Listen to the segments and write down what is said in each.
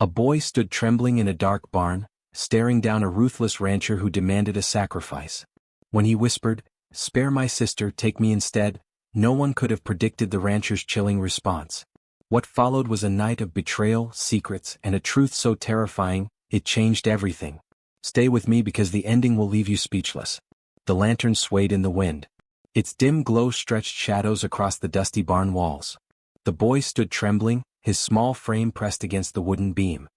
A boy stood trembling in a dark barn, staring down a ruthless rancher who demanded a sacrifice. When he whispered, "Spare my sister, take me instead," no one could have predicted the rancher's chilling response. What followed was a night of betrayal, secrets, and a truth so terrifying, it changed everything. "Stay with me because the ending will leave you speechless." The lantern swayed in the wind. Its dim glow stretched shadows across the dusty barn walls. The boy stood trembling, his small frame pressed against the wooden beam.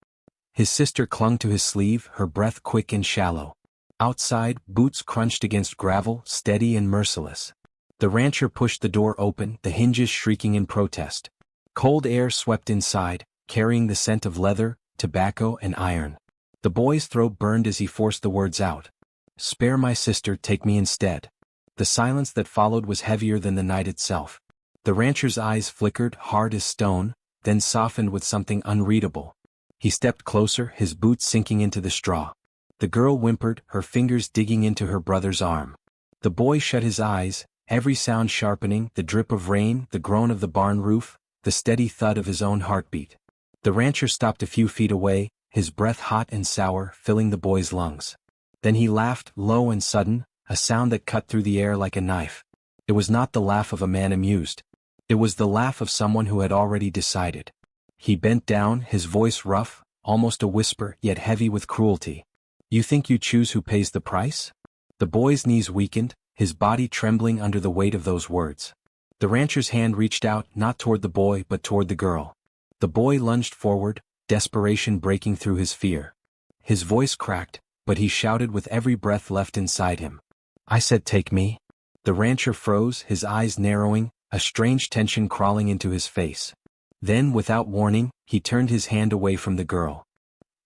His sister clung to his sleeve, her breath quick and shallow. Outside, boots crunched against gravel, steady and merciless. The rancher pushed the door open, the hinges shrieking in protest. Cold air swept inside, carrying the scent of leather, tobacco, and iron. The boy's throat burned as he forced the words out. "Spare my sister, take me instead." The silence that followed was heavier than the night itself. The rancher's eyes flickered, hard as stone, then softened with something unreadable. He stepped closer, his boots sinking into the straw. The girl whimpered, her fingers digging into her brother's arm. The boy shut his eyes, every sound sharpening, the drip of rain, the groan of the barn roof, the steady thud of his own heartbeat. The rancher stopped a few feet away, his breath hot and sour, filling the boy's lungs. Then he laughed, low and sudden, a sound that cut through the air like a knife. It was not the laugh of a man amused. It was the laugh of someone who had already decided. He bent down, his voice rough, almost a whisper, yet heavy with cruelty. "You think you choose who pays the price?" The boy's knees weakened, his body trembling under the weight of those words. The rancher's hand reached out, not toward the boy but toward the girl. The boy lunged forward, desperation breaking through his fear. His voice cracked, but he shouted with every breath left inside him. "I said take me." The rancher froze, his eyes narrowing, a strange tension crawling into his face. Then, without warning, he turned his hand away from the girl.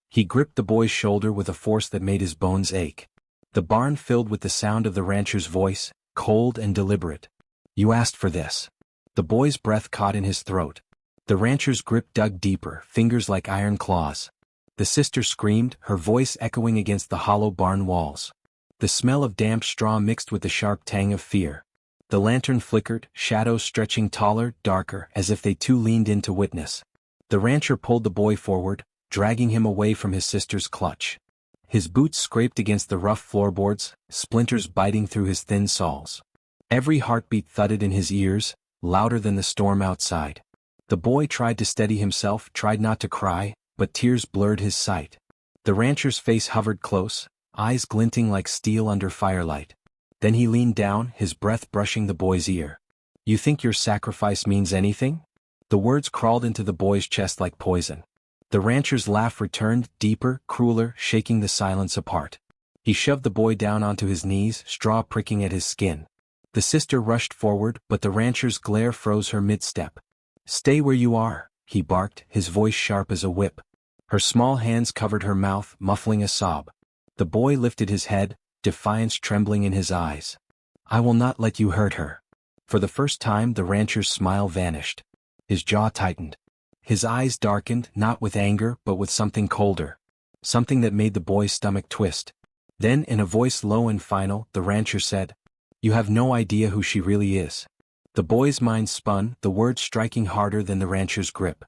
He gripped the boy's shoulder with a force that made his bones ache. The barn filled with the sound of the rancher's voice, cold and deliberate. "You asked for this." The boy's breath caught in his throat. The rancher's grip dug deeper, fingers like iron claws. The sister screamed, her voice echoing against the hollow barn walls. The smell of damp straw mixed with the sharp tang of fear. The lantern flickered, shadows stretching taller, darker, as if they too leaned in to witness. The rancher pulled the boy forward, dragging him away from his sister's clutch. His boots scraped against the rough floorboards, splinters biting through his thin soles. Every heartbeat thudded in his ears, louder than the storm outside. The boy tried to steady himself, tried not to cry, but tears blurred his sight. The rancher's face hovered close, eyes glinting like steel under firelight. Then he leaned down, his breath brushing the boy's ear. "You think your sacrifice means anything?" The words crawled into the boy's chest like poison. The rancher's laugh returned, deeper, crueler, shaking the silence apart. He shoved the boy down onto his knees, straw pricking at his skin. The sister rushed forward, but the rancher's glare froze her mid-step. "Stay where you are," he barked, his voice sharp as a whip. Her small hands covered her mouth, muffling a sob. The boy lifted his head, defiance trembling in his eyes. "I will not let you hurt her." For the first time the rancher's smile vanished. His jaw tightened. His eyes darkened, not with anger but with something colder. Something that made the boy's stomach twist. Then, in a voice low and final, the rancher said, "You have no idea who she really is." The boy's mind spun, the words striking harder than the rancher's grip.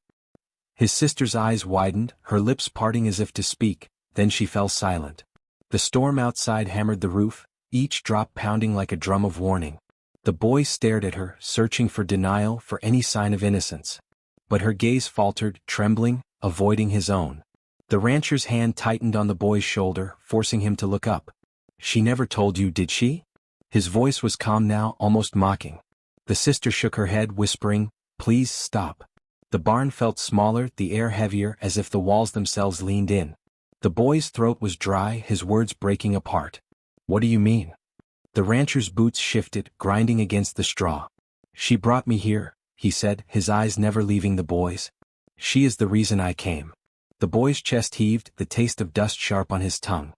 His sister's eyes widened, her lips parting as if to speak, then she fell silent. The storm outside hammered the roof, each drop pounding like a drum of warning. The boy stared at her, searching for denial, for any sign of innocence. But her gaze faltered, trembling, avoiding his own. The rancher's hand tightened on the boy's shoulder, forcing him to look up. "She never told you, did she?" His voice was calm now, almost mocking. The sister shook her head, whispering, "Please stop." The barn felt smaller, the air heavier, as if the walls themselves leaned in. The boy's throat was dry, his words breaking apart. "What do you mean?" The rancher's boots shifted, grinding against the straw. "She brought me here," he said, his eyes never leaving the boy's. "She is the reason I came." The boy's chest heaved, the taste of dust sharp on his tongue.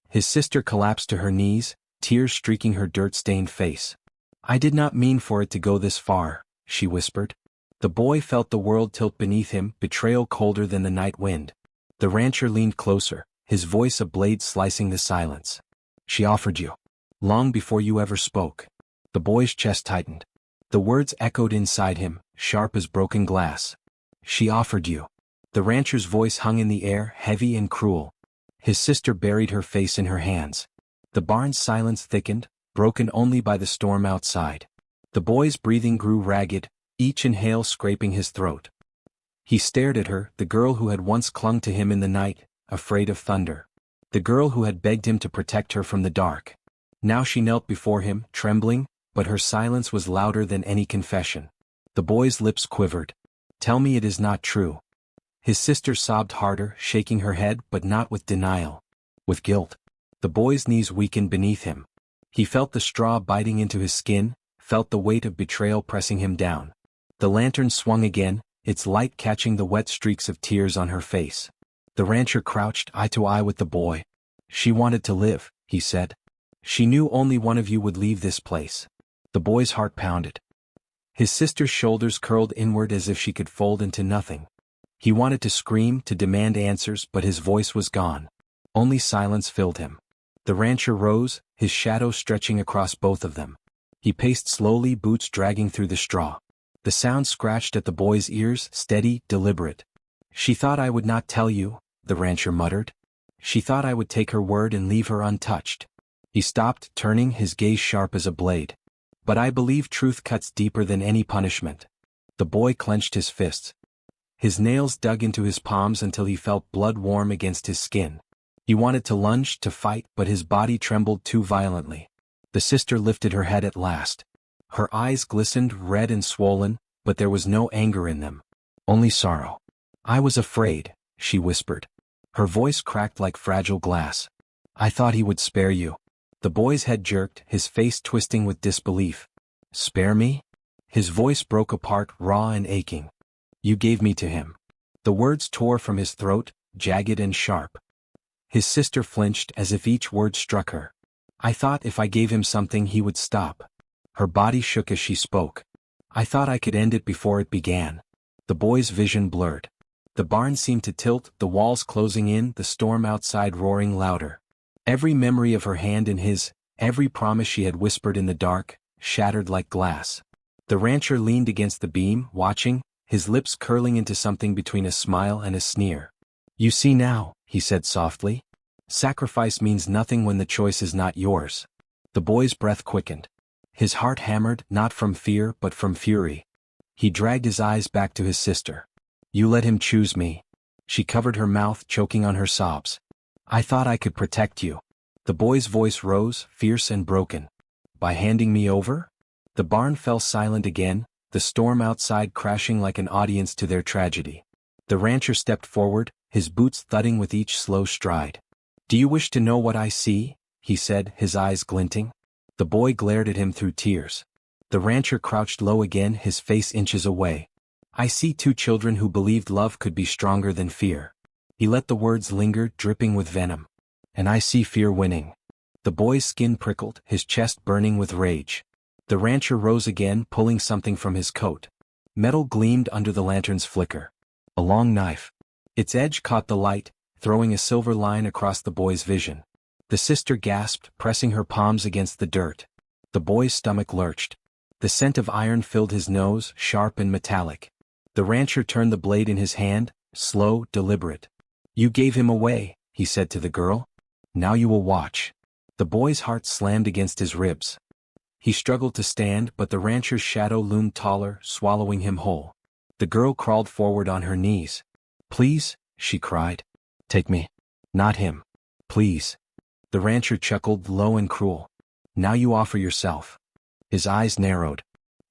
His sister collapsed to her knees, tears streaking her dirt-stained face. "I did not mean for it to go this far," she whispered. The boy felt the world tilt beneath him, betrayal colder than the night wind. The rancher leaned closer, his voice a blade slicing the silence. "She offered you. Long before you ever spoke." The boy's chest tightened. The words echoed inside him, sharp as broken glass. "She offered you." The rancher's voice hung in the air, heavy and cruel. His sister buried her face in her hands. The barn's silence thickened, broken only by the storm outside. The boy's breathing grew ragged, each inhale scraping his throat. He stared at her, the girl who had once clung to him in the night, afraid of thunder. The girl who had begged him to protect her from the dark. Now she knelt before him, trembling, but her silence was louder than any confession. The boy's lips quivered. "Tell me it is not true." His sister sobbed harder, shaking her head, but not with denial. With guilt. The boy's knees weakened beneath him. He felt the straw biting into his skin, felt the weight of betrayal pressing him down. The lantern swung again, its light catching the wet streaks of tears on her face. The rancher crouched eye to eye with the boy. "She wanted to live," he said. "She knew only one of you would leave this place." The boy's heart pounded. His sister's shoulders curled inward as if she could fold into nothing. He wanted to scream, to demand answers, but his voice was gone. Only silence filled him. The rancher rose, his shadow stretching across both of them. He paced slowly, boots dragging through the straw. The sound scratched at the boy's ears, steady, deliberate. "She thought I would not tell you," the rancher muttered. "She thought I would take her word and leave her untouched." He stopped, turning, his gaze sharp as a blade. "But I believe truth cuts deeper than any punishment." The boy clenched his fists. His nails dug into his palms until he felt blood warm against his skin. He wanted to lunge, to fight, but his body trembled too violently. The sister lifted her head at last. Her eyes glistened, red and swollen, but there was no anger in them. Only sorrow. "I was afraid," she whispered. Her voice cracked like fragile glass. "I thought he would spare you." The boy's head jerked, his face twisting with disbelief. "Spare me?" His voice broke apart, raw and aching. "You gave me to him." The words tore from his throat, jagged and sharp. His sister flinched as if each word struck her. "I thought if I gave him something he would stop." Her body shook as she spoke. "I thought I could end it before it began." The boy's vision blurred. The barn seemed to tilt, the walls closing in, the storm outside roaring louder. Every memory of her hand in his, every promise she had whispered in the dark, shattered like glass. The rancher leaned against the beam, watching, his lips curling into something between a smile and a sneer. "You see now," he said softly. "Sacrifice means nothing when the choice is not yours." The boy's breath quickened. His heart hammered, not from fear but from fury. He dragged his eyes back to his sister. "You let him choose me." She covered her mouth, choking on her sobs. "I thought I could protect you." The boy's voice rose, fierce and broken. "By handing me over?" The barn fell silent again, the storm outside crashing like an audience to their tragedy. The rancher stepped forward, his boots thudding with each slow stride. "Do you wish to know what I see?" he said, his eyes glinting. The boy glared at him through tears. The rancher crouched low again, his face inches away. "I see two children who believed love could be stronger than fear." He let the words linger, dripping with venom. "And I see fear winning." The boy's skin prickled, his chest burning with rage. The rancher rose again, pulling something from his coat. Metal gleamed under the lantern's flicker. A long knife. Its edge caught the light, throwing a silver line across the boy's vision. The sister gasped, pressing her palms against the dirt. The boy's stomach lurched. The scent of iron filled his nose, sharp and metallic. The rancher turned the blade in his hand, slow, deliberate. "You gave him away," he said to the girl. "Now you will watch." The boy's heart slammed against his ribs. He struggled to stand, but the rancher's shadow loomed taller, swallowing him whole. The girl crawled forward on her knees. "Please," she cried. "Take me. Not him. Please." The rancher chuckled, low and cruel. "Now you offer yourself." His eyes narrowed.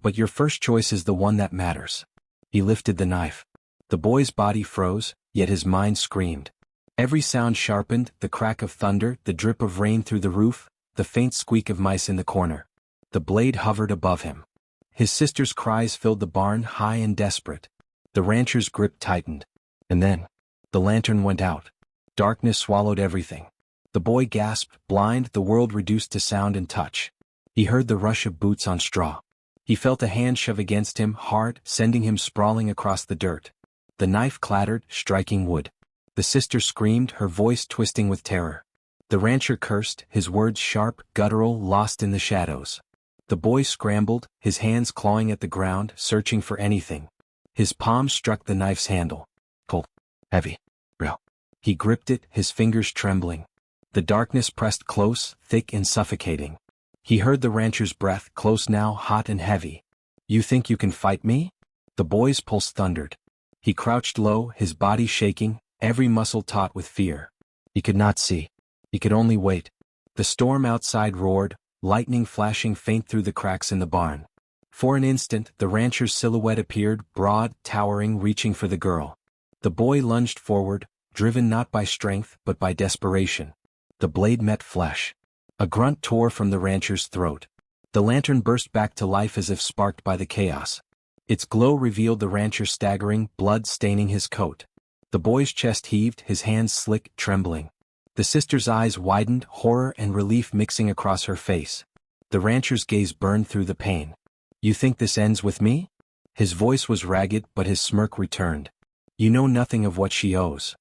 "But your first choice is the one that matters." He lifted the knife. The boy's body froze, yet his mind screamed. Every sound sharpened, the crack of thunder, the drip of rain through the roof, the faint squeak of mice in the corner. The blade hovered above him. His sister's cries filled the barn, high and desperate. The rancher's grip tightened. And then, the lantern went out. Darkness swallowed everything. The boy gasped, blind, the world reduced to sound and touch. He heard the rush of boots on straw. He felt a hand shove against him, hard, sending him sprawling across the dirt. The knife clattered, striking wood. The sister screamed, her voice twisting with terror. The rancher cursed, his words sharp, guttural, lost in the shadows. The boy scrambled, his hands clawing at the ground, searching for anything. His palm struck the knife's handle. Pull. Heavy. Real. He gripped it, his fingers trembling. The darkness pressed close, thick and suffocating. He heard the rancher's breath, close now, hot and heavy. You think you can fight me? The boy's pulse thundered. He crouched low, his body shaking, every muscle taut with fear. He could not see. He could only wait. The storm outside roared, lightning flashing faint through the cracks in the barn. For an instant, the rancher's silhouette appeared, broad, towering, reaching for the girl. The boy lunged forward, driven not by strength but by desperation. The blade met flesh. A grunt tore from the rancher's throat. The lantern burst back to life as if sparked by the chaos. Its glow revealed the rancher staggering, blood staining his coat. The boy's chest heaved, his hands slick, trembling. The sister's eyes widened, horror and relief mixing across her face. The rancher's gaze burned through the pain. You think this ends with me? His voice was ragged, but his smirk returned. You know nothing of what she owes.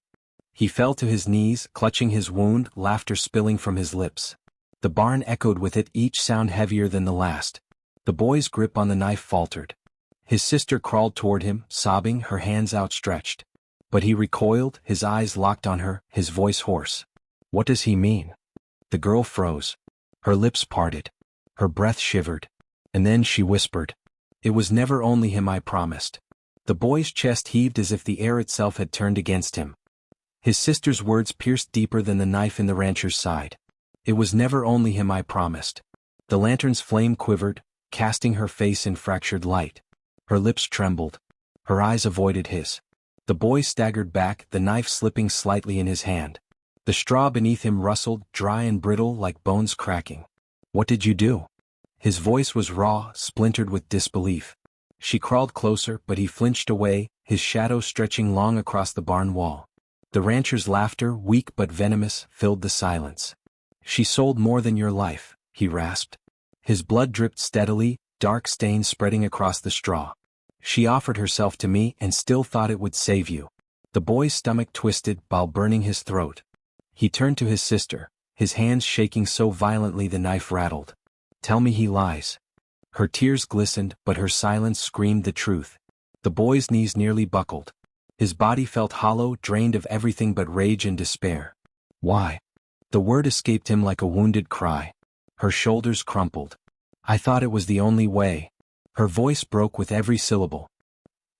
He fell to his knees, clutching his wound, laughter spilling from his lips. The barn echoed with it, each sound heavier than the last. The boy's grip on the knife faltered. His sister crawled toward him, sobbing, her hands outstretched. But he recoiled, his eyes locked on her, his voice hoarse. What does he mean? The girl froze. Her lips parted. Her breath shivered. And then she whispered. It was never only him, I promised. The boy's chest heaved as if the air itself had turned against him. His sister's words pierced deeper than the knife in the rancher's side. It was never only him, I promised. The lantern's flame quivered, casting her face in fractured light. Her lips trembled. Her eyes avoided his. The boy staggered back, the knife slipping slightly in his hand. The straw beneath him rustled, dry and brittle like bones cracking. What did you do? His voice was raw, splintered with disbelief. She crawled closer, but he flinched away, his shadow stretching long across the barn wall. The rancher's laughter, weak but venomous, filled the silence. She sold more than your life, he rasped. His blood dripped steadily, dark stains spreading across the straw. She offered herself to me and still thought it would save you. The boy's stomach twisted while burning his throat. He turned to his sister, his hands shaking so violently the knife rattled. Tell me he lies. Her tears glistened, but her silence screamed the truth. The boy's knees nearly buckled. His body felt hollow, drained of everything but rage and despair. Why? The word escaped him like a wounded cry. Her shoulders crumpled. I thought it was the only way. Her voice broke with every syllable.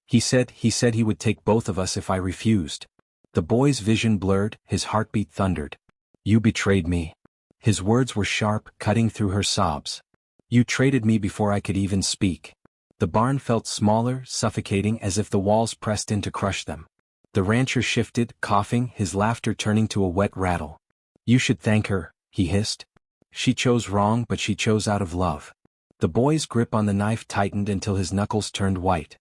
He said he would take both of us if I refused. The boy's vision blurred, his heartbeat thundered. You betrayed me. His words were sharp, cutting through her sobs. You traded me before I could even speak. The barn felt smaller, suffocating as if the walls pressed in to crush them. The rancher shifted, coughing, his laughter turning to a wet rattle. You should thank her, he hissed. She chose wrong, but she chose out of love. The boy's grip on the knife tightened until his knuckles turned white.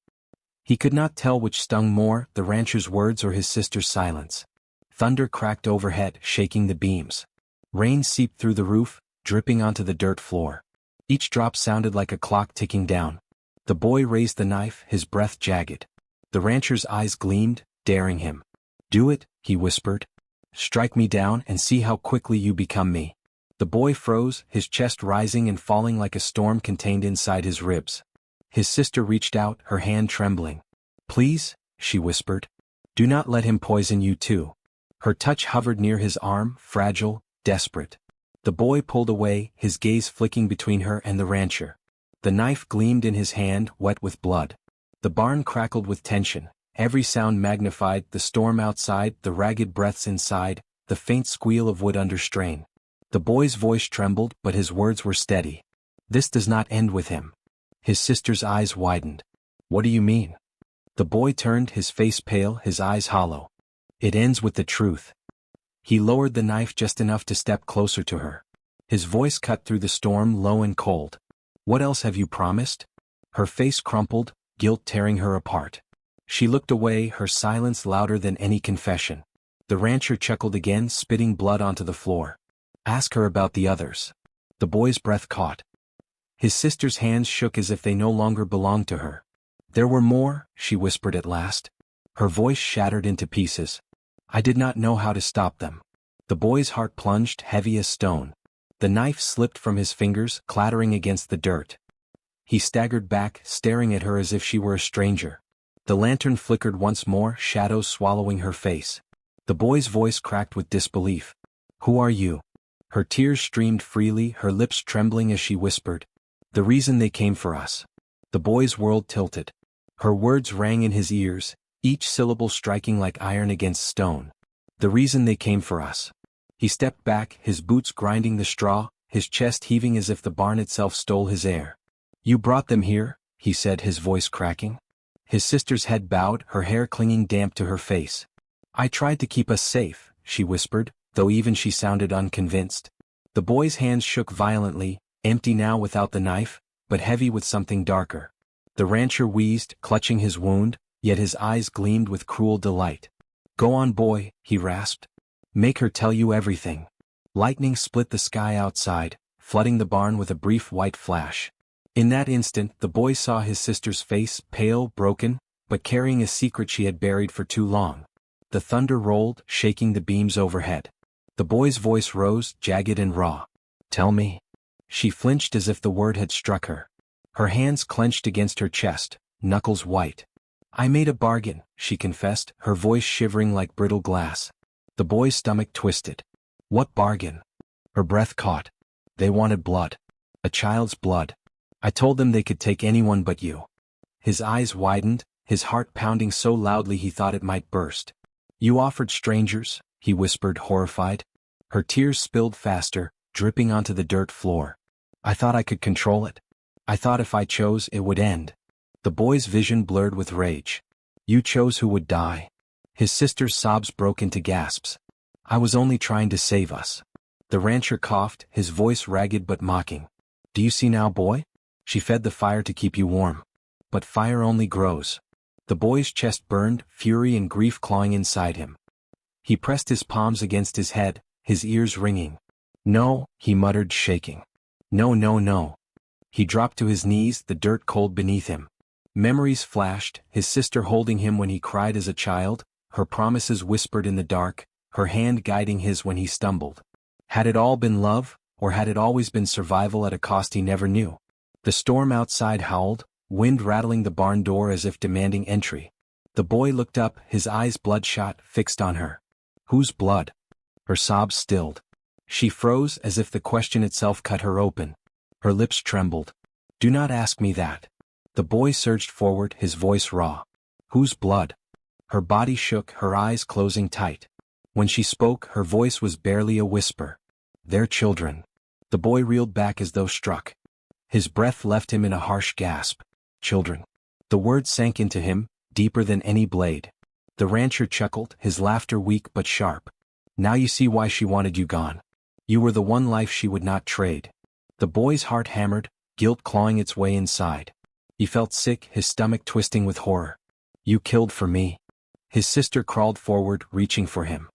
He could not tell which stung more, the rancher's words or his sister's silence. Thunder cracked overhead, shaking the beams. Rain seeped through the roof, dripping onto the dirt floor. Each drop sounded like a clock ticking down. The boy raised the knife, his breath jagged. The rancher's eyes gleamed, daring him. Do it, he whispered. Strike me down and see how quickly you become me. The boy froze, his chest rising and falling like a storm contained inside his ribs. His sister reached out, her hand trembling. Please, she whispered. Do not let him poison you too. Her touch hovered near his arm, fragile, desperate. The boy pulled away, his gaze flicking between her and the rancher. The knife gleamed in his hand, wet with blood. The barn crackled with tension, every sound magnified, the storm outside, the ragged breaths inside, the faint squeal of wood under strain. The boy's voice trembled, but his words were steady. This does not end with him. His sister's eyes widened. What do you mean? The boy turned, his face pale, his eyes hollow. It ends with the truth. He lowered the knife just enough to step closer to her. His voice cut through the storm, low and cold. What else have you promised? Her face crumpled, guilt tearing her apart. She looked away, her silence louder than any confession. The rancher chuckled again, spitting blood onto the floor. Ask her about the others. The boy's breath caught. His sister's hands shook as if they no longer belonged to her. There were more, she whispered at last. Her voice shattered into pieces. I did not know how to stop them. The boy's heart plunged, heavy as stone. The knife slipped from his fingers, clattering against the dirt. He staggered back, staring at her as if she were a stranger. The lantern flickered once more, shadows swallowing her face. The boy's voice cracked with disbelief. "Who are you?" Her tears streamed freely, her lips trembling as she whispered, "The reason they came for us." The boy's world tilted. Her words rang in his ears, each syllable striking like iron against stone. "The reason they came for us." He stepped back, his boots grinding the straw, his chest heaving as if the barn itself stole his air. "You brought them here?" he said, his voice cracking. His sister's head bowed, her hair clinging damp to her face. "I tried to keep us safe," she whispered, though even she sounded unconvinced. The boy's hands shook violently, empty now without the knife, but heavy with something darker. The rancher wheezed, clutching his wound, yet his eyes gleamed with cruel delight. "Go on, boy," he rasped. "Make her tell you everything." Lightning split the sky outside, flooding the barn with a brief white flash. In that instant the boy saw his sister's face, pale, broken, but carrying a secret she had buried for too long. The thunder rolled, shaking the beams overhead. The boy's voice rose, jagged and raw. "Tell me." She flinched as if the word had struck her. Her hands clenched against her chest, knuckles white. "I made a bargain," she confessed, her voice shivering like brittle glass. The boy's stomach twisted. "What bargain?" Her breath caught. "They wanted blood. A child's blood. I told them they could take anyone but you." His eyes widened, his heart pounding so loudly he thought it might burst. "You offered strangers," he whispered, horrified. Her tears spilled faster, dripping onto the dirt floor. "I thought I could control it. I thought if I chose, it would end." The boy's vision blurred with rage. "You chose who would die." His sister's sobs broke into gasps. "I was only trying to save us." The rancher coughed, his voice ragged but mocking. "Do you see now, boy? She fed the fire to keep you warm. But fire only grows." The boy's chest burned, fury and grief clawing inside him. He pressed his palms against his head, his ears ringing. "No," he muttered, shaking. "No, no, no." He dropped to his knees, the dirt cold beneath him. Memories flashed, his sister holding him when he cried as a child, her promises whispered in the dark, her hand guiding his when he stumbled. Had it all been love, or had it always been survival at a cost he never knew? The storm outside howled, wind rattling the barn door as if demanding entry. The boy looked up, his eyes bloodshot, fixed on her. "Whose blood?" Her sobs stilled. She froze as if the question itself cut her open. Her lips trembled. "Do not ask me that." The boy surged forward, his voice raw. "Whose blood?" Her body shook, her eyes closing tight. When she spoke, her voice was barely a whisper. "Their children." The boy reeled back as though struck. His breath left him in a harsh gasp. "Children." The word sank into him, deeper than any blade. The rancher chuckled, his laughter weak but sharp. "Now you see why she wanted you gone. You were the one life she would not trade." The boy's heart hammered, guilt clawing its way inside. He felt sick, his stomach twisting with horror. "You killed for me." His sister crawled forward, reaching for him.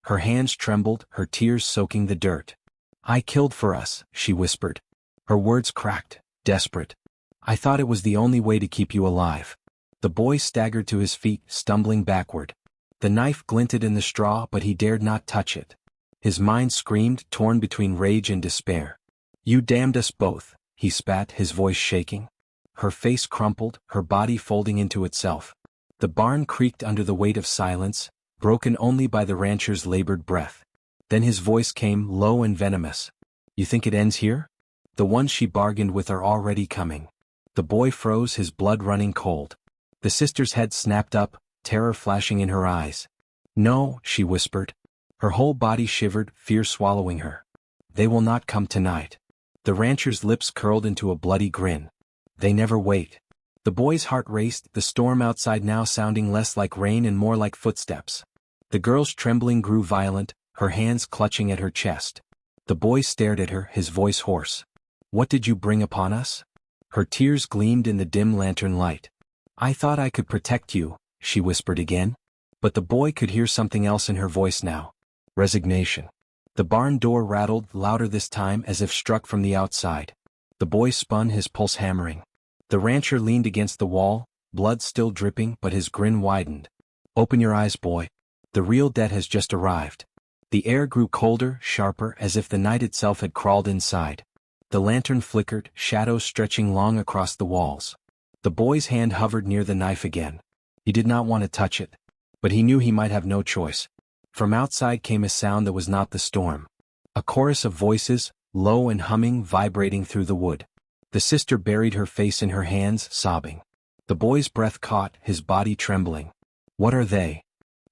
Her hands trembled, her tears soaking the dirt. "I killed for us," she whispered. Her words cracked, desperate. "I thought it was the only way to keep you alive." The boy staggered to his feet, stumbling backward. The knife glinted in the straw, but he dared not touch it. His mind screamed, torn between rage and despair. "You damned us both," he spat, his voice shaking. Her face crumpled, her body folding into itself. The barn creaked under the weight of silence, broken only by the rancher's labored breath. Then his voice came, low and venomous. "You think it ends here? The ones she bargained with are already coming." The boy froze, his blood running cold. The sister's head snapped up, terror flashing in her eyes. "No," she whispered. Her whole body shivered, fear swallowing her. "They will not come tonight." The rancher's lips curled into a bloody grin. "They never wait." The boy's heart raced, the storm outside now sounding less like rain and more like footsteps. The girl's trembling grew violent, her hands clutching at her chest. The boy stared at her, his voice hoarse. "What did you bring upon us?" Her tears gleamed in the dim lantern light. "I thought I could protect you," she whispered again. But the boy could hear something else in her voice now. Resignation. The barn door rattled, louder this time, as if struck from the outside. The boy spun, his pulse hammering. The rancher leaned against the wall, blood still dripping, but his grin widened. "Open your eyes, boy. The real debt has just arrived." The air grew colder, sharper, as if the night itself had crawled inside. The lantern flickered, shadows stretching long across the walls. The boy's hand hovered near the knife again. He did not want to touch it, but he knew he might have no choice. From outside came a sound that was not the storm. A chorus of voices, low and humming, vibrating through the wood. The sister buried her face in her hands, sobbing. The boy's breath caught, his body trembling. What are they?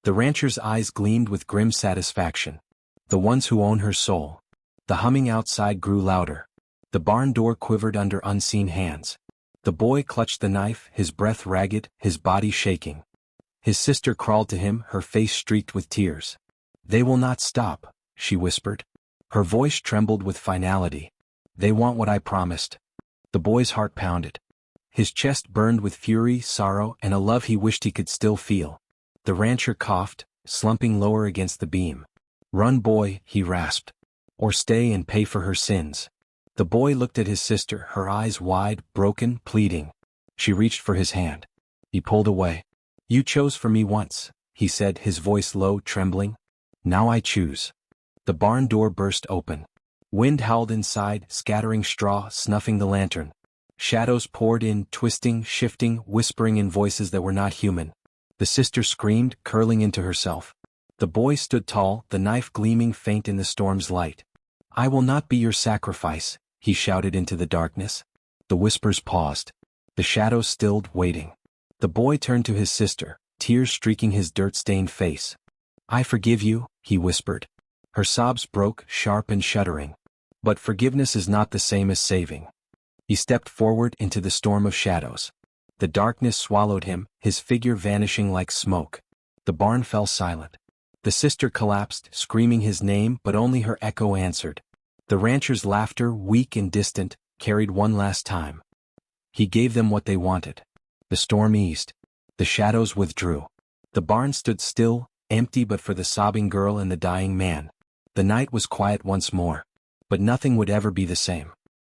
The rancher's eyes gleamed with grim satisfaction. The ones who own her soul. The humming outside grew louder. The barn door quivered under unseen hands. The boy clutched the knife, his breath ragged, his body shaking. His sister crawled to him, her face streaked with tears. They will not stop, she whispered. Her voice trembled with finality. They want what I promised. The boy's heart pounded. His chest burned with fury, sorrow, and a love he wished he could still feel. The rancher coughed, slumping lower against the beam. Run, boy, he rasped. Or stay and pay for her sins. The boy looked at his sister, her eyes wide, broken, pleading. She reached for his hand. He pulled away. You chose for me once, he said, his voice low, trembling. Now I choose. The barn door burst open. Wind howled inside, scattering straw, snuffing the lantern. Shadows poured in, twisting, shifting, whispering in voices that were not human. The sister screamed, curling into herself. The boy stood tall, the knife gleaming faint in the storm's light. I will not be your sacrifice, he shouted into the darkness. The whispers paused. The shadows stilled, waiting. The boy turned to his sister, tears streaking his dirt-stained face. I forgive you, he whispered. Her sobs broke, sharp and shuddering. But forgiveness is not the same as saving. He stepped forward into the storm of shadows. The darkness swallowed him, his figure vanishing like smoke. The barn fell silent. The sister collapsed, screaming his name, but only her echo answered. The rancher's laughter, weak and distant, carried one last time. He gave them what they wanted. The storm eased. The shadows withdrew. The barn stood still, empty but for the sobbing girl and the dying man. The night was quiet once more. But nothing would ever be the same.